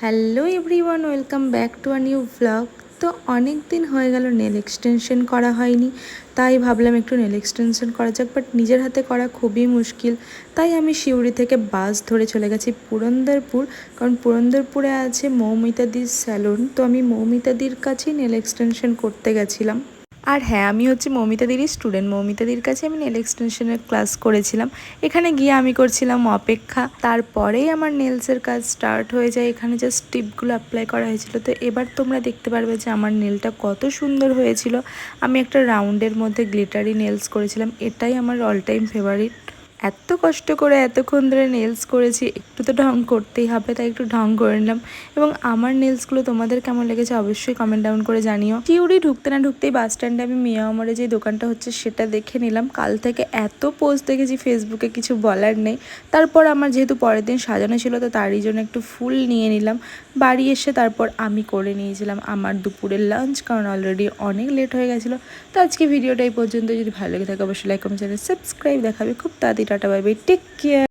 Hello everyone, welcome back to a new blog. তো অনেক দিন হয়ে গেল নেল এক্সটেনশন করা হয়নি, তাই ভাবলাম একটু নেল এক্সটেনশন করা যাক। বাট নিজের হাতে করা খুবই মুশকিল, তাই আমি সিউড়ি থেকে বাস ধরে চলে গেছি পুরন্দরপুর। কারণ পুরন্দরপুরে আছে মৌমিতাদির স্যালুন, তো আমি মৌমিতাদির কাছেই নেল এক্সটেনশন করতে গেছিলাম। আর হ্যাঁ, আমি হচ্ছে মৌমিতাদিরই স্টুডেন্ট। মৌমিতাদির কাছে আমি নেল এক্সটেনশনের ক্লাস করেছিলাম। এখানে গিয়ে আমি করছিলাম অপেক্ষা, তারপরেই আমার নেলসের কাজ স্টার্ট হয়ে যায়। এখানে জাস্ট টিপগুলো অ্যাপ্লাই করা হয়েছিল। তো এবার তোমরা দেখতে পারবে যে আমার নেলটা কত সুন্দর হয়েছিল। আমি একটা রাউন্ডের মধ্যে গ্লিটারি নেলস করেছিলাম, এটাই আমার অল টাইম ফেভারিট। এত কষ্ট করে এতক্ষণ ধরে নেলস করেছি, একটু তো ঢং করতেই হবে, তাই একটু ঢং করে নিলাম। এবং আমার নেলসগুলো তোমাদের কেমন লেগেছে অবশ্যই কমেন্ট ডাউন করে জানিও। সিউড়ি ঢুকতে না ঢুকতেই বাস স্ট্যান্ডে আমি মিয়া আমরে যে দোকানটা হচ্ছে সেটা দেখে নিলাম। কাল থেকে এত পোস্ট দেখেছি ফেসবুকে, কিছু বলার নেই। তারপর আমার যেহেতু পরের দিন সাজানো ছিল, তো তারই জন্য একটু ফুল নিয়ে নিলাম। বাড়ি এসে তারপর আমি করে নিয়েছিলাম আমার দুপুরের লাঞ্চ, কারণ অলরেডি অনেক লেট হয়ে গেছিলো। তো আজকে ভিডিওটা এই পর্যন্ত। যদি ভালো লেগে থাকে অবশ্যই লাইক কমেন্ট চ্যানেল সাবস্ক্রাইব। দেখাবে খুব তাড়াতাড়ি। Tata, bye bye, take care.